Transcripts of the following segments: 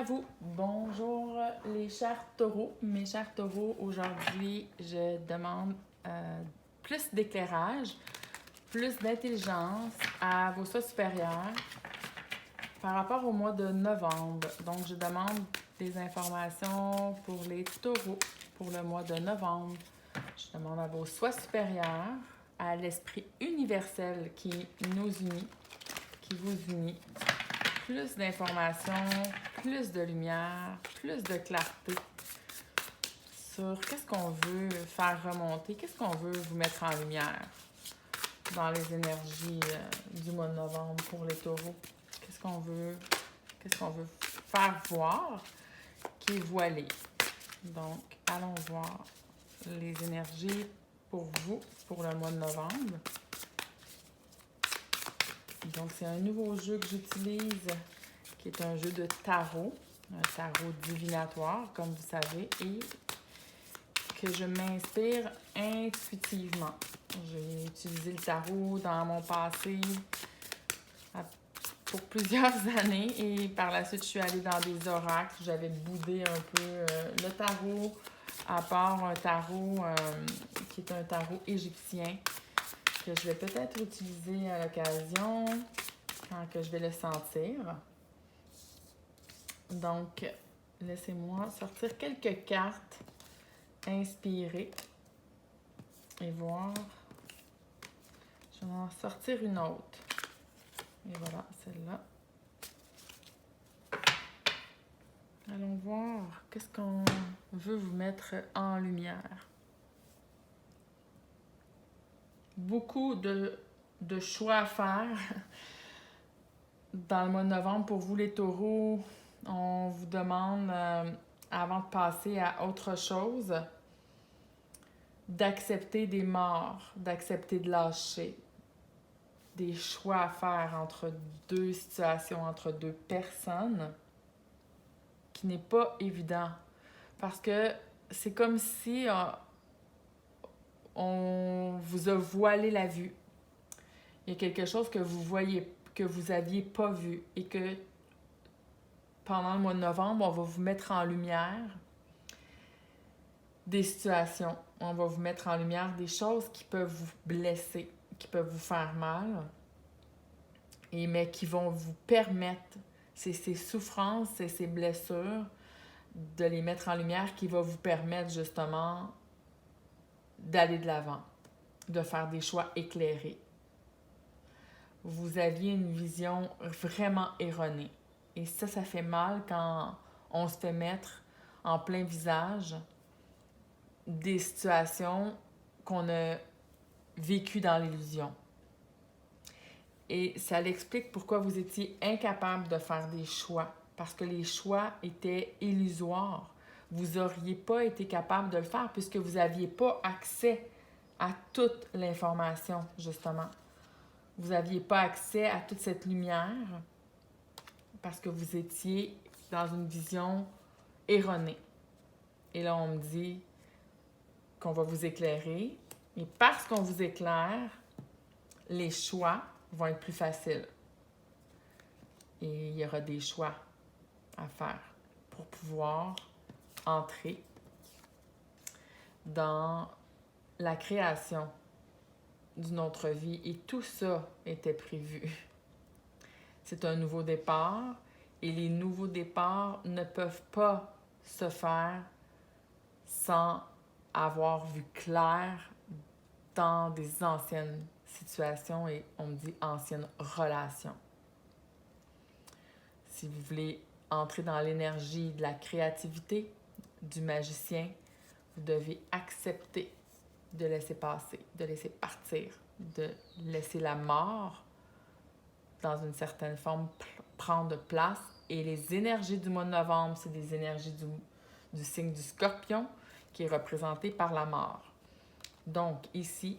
vous. Bonjour les chers taureaux. Mes chers taureaux, aujourd'hui, je demande plus d'éclairage, plus d'intelligence à vos soi supérieurs par rapport au mois de novembre. Donc, je demande des informations pour les taureaux pour le mois de novembre. Je demande à vos soi supérieurs, à l'esprit universel qui nous unit, qui vous unit, plus d'informations, plus de lumière, plus de clarté sur qu'est-ce qu'on veut faire remonter, qu'est-ce qu'on veut vous mettre en lumière dans les énergies du mois de novembre pour les taureaux. Qu'est-ce qu'on veut faire voir qui est voilé. Donc, allons voir les énergies pour vous pour le mois de novembre. Donc, c'est un nouveau jeu que j'utilise, qui est un jeu de tarot, un tarot divinatoire, comme vous savez, et que je m'inspire intuitivement. J'ai utilisé le tarot dans mon passé pour plusieurs années et par la suite, je suis allée dans des oracles. J'avais boudé un peu le tarot, à part un tarot qui est un tarot égyptien, que je vais peut-être utiliser à l'occasion quand que je vais le sentir. Donc, laissez-moi sortir quelques cartes inspirées et voir. Je vais en sortir une autre. Et voilà, celle-là. Allons voir qu'est-ce qu'on veut vous mettre en lumière. Beaucoup de choix à faire dans le mois de novembre. Pour vous, les taureaux, on vous demande, avant de passer à autre chose, d'accepter des morts, d'accepter de lâcher, des choix à faire entre deux situations, entre deux personnes, qui n'est pas évident. Parce que c'est comme si on vous a voilé la vue. Il y a quelque chose que vous voyez, que vous n'aviez pas vu et que pendant le mois de novembre, on va vous mettre en lumière des situations. On va vous mettre en lumière des choses qui peuvent vous blesser, qui peuvent vous faire mal, mais qui vont vous permettre, c'est ces souffrances et ces blessures, de les mettre en lumière qui va vous permettre justement d'aller de l'avant, de faire des choix éclairés. Vous aviez une vision vraiment erronée. Et ça fait mal quand on se fait mettre en plein visage des situations qu'on a vécues dans l'illusion. Et ça l'explique pourquoi vous étiez incapable de faire des choix, parce que les choix étaient illusoires. Vous n'auriez pas été capable de le faire puisque vous n'aviez pas accès à toute l'information, justement. Vous n'aviez pas accès à toute cette lumière parce que vous étiez dans une vision erronée. Et là, on me dit qu'on va vous éclairer. Et parce qu'on vous éclaire, les choix vont être plus faciles. Et il y aura des choix à faire pour pouvoir entrer dans la création d'une autre vie. Et tout ça était prévu. C'est un nouveau départ et les nouveaux départs ne peuvent pas se faire sans avoir vu clair dans des anciennes situations et on me dit anciennes relations. Si vous voulez entrer dans l'énergie de la créativité, du magicien, vous devez accepter de laisser passer, de laisser partir, de laisser la mort dans une certaine forme prendre place. Et les énergies du mois de novembre, c'est des énergies du signe du Scorpion qui est représenté par la mort. Donc ici,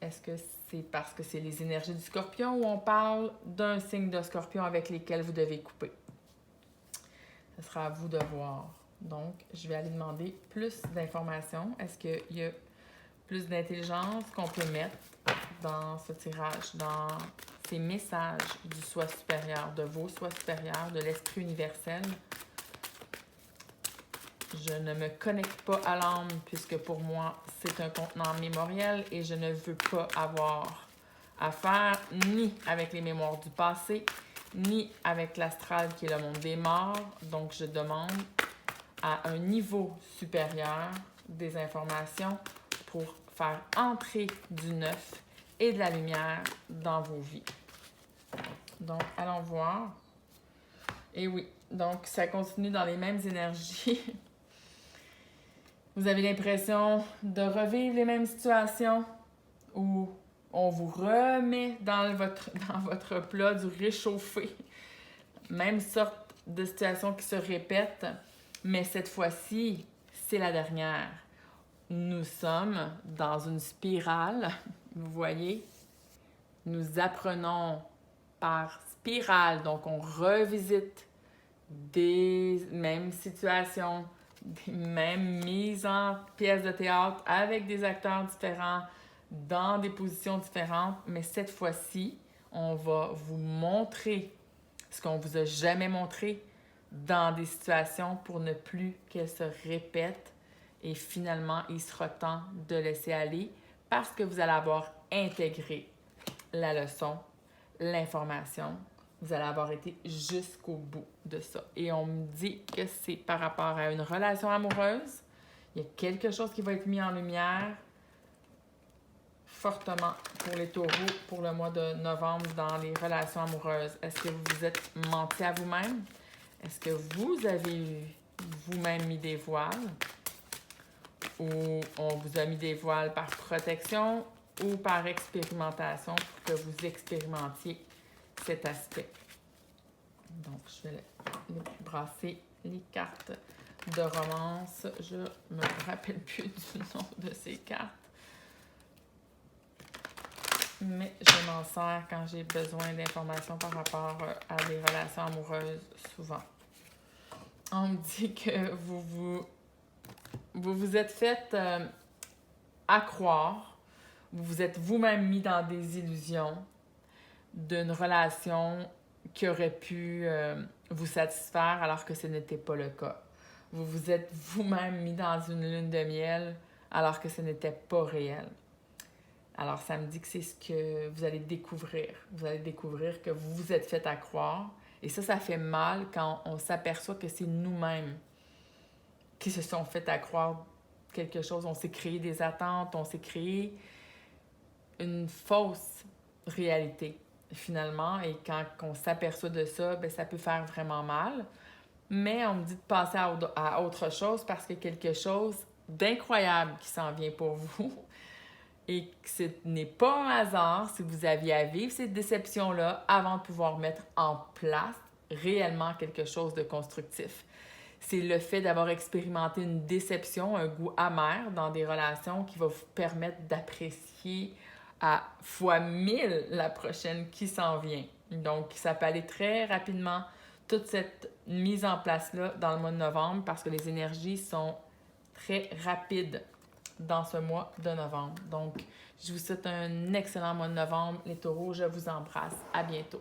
est-ce que c'est parce que c'est les énergies du Scorpion ou on parle d'un signe de Scorpion avec lesquels vous devez couper? Ce sera à vous de voir. Donc, je vais aller demander plus d'informations. Est-ce qu'il y a plus d'intelligence qu'on peut mettre dans ce tirage, dans ces messages du soi supérieur, de vos soi supérieurs, de l'esprit universel Je ne me connecte pas à l'âme puisque pour moi, c'est un contenant mémoriel et je ne veux pas avoir à faire ni avec les mémoires du passé, ni avec l'astral qui est le monde des morts. Donc, je demande à un niveau supérieur des informations pour faire entrer du neuf et de la lumière dans vos vies. Donc, allons voir. Et oui, donc ça continue dans les mêmes énergies. Vous avez l'impression de revivre les mêmes situations où on vous remet dans votre plat du réchauffé. Même sorte de situation qui se répète, mais cette fois-ci, c'est la dernière. Nous sommes dans une spirale, vous voyez. Nous apprenons par spirale, donc on revisite des mêmes situations, des mêmes mises en pièces de théâtre avec des acteurs différents, dans des positions différentes, mais cette fois-ci, on va vous montrer ce qu'on vous a jamais montré dans des situations pour ne plus qu'elles se répètent et finalement, il sera temps de laisser aller parce que vous allez avoir intégré la leçon, l'information. Vous allez avoir été jusqu'au bout de ça. Et on me dit que c'est par rapport à une relation amoureuse. Il y a quelque chose qui va être mis en lumière fortement pour les taureaux pour le mois de novembre dans les relations amoureuses. Est-ce que vous vous êtes menti à vous-même? Est-ce que vous avez vous-même mis des voiles? Ou on vous a mis des voiles par protection ou par expérimentation pour que vous expérimentiez cet aspect. Donc, je vais brasser les cartes de romance. Je me rappelle plus du nom de ces cartes. Mais je m'en sers quand j'ai besoin d'informations par rapport à des relations amoureuses, souvent. On me dit que vous vous êtes fait accroire, vous vous êtes vous-même mis dans des illusions d'une relation qui aurait pu vous satisfaire alors que ce n'était pas le cas. Vous vous êtes vous-même mis dans une lune de miel alors que ce n'était pas réel. Alors, ça me dit que c'est ce que vous allez découvrir. Vous allez découvrir que vous vous êtes fait accroire. Et ça fait mal quand on s'aperçoit que c'est nous-mêmes qui se sont fait accroire quelque chose. On s'est créé des attentes, on s'est créé une fausse réalité, finalement. Et quand on s'aperçoit de ça, bien, ça peut faire vraiment mal. Mais on me dit de passer à autre chose parce qu'il y a quelque chose d'incroyable qui s'en vient pour vous. Et que ce n'est pas un hasard si vous aviez à vivre cette déception-là avant de pouvoir mettre en place réellement quelque chose de constructif. C'est le fait d'avoir expérimenté une déception, un goût amer dans des relations qui va vous permettre d'apprécier à fois 1000 la prochaine qui s'en vient. Donc, ça peut aller très rapidement, toute cette mise en place-là dans le mois de novembre parce que les énergies sont très rapides dans ce mois de novembre. Donc, je vous souhaite un excellent mois de novembre. Les taureaux, je vous embrasse. À bientôt.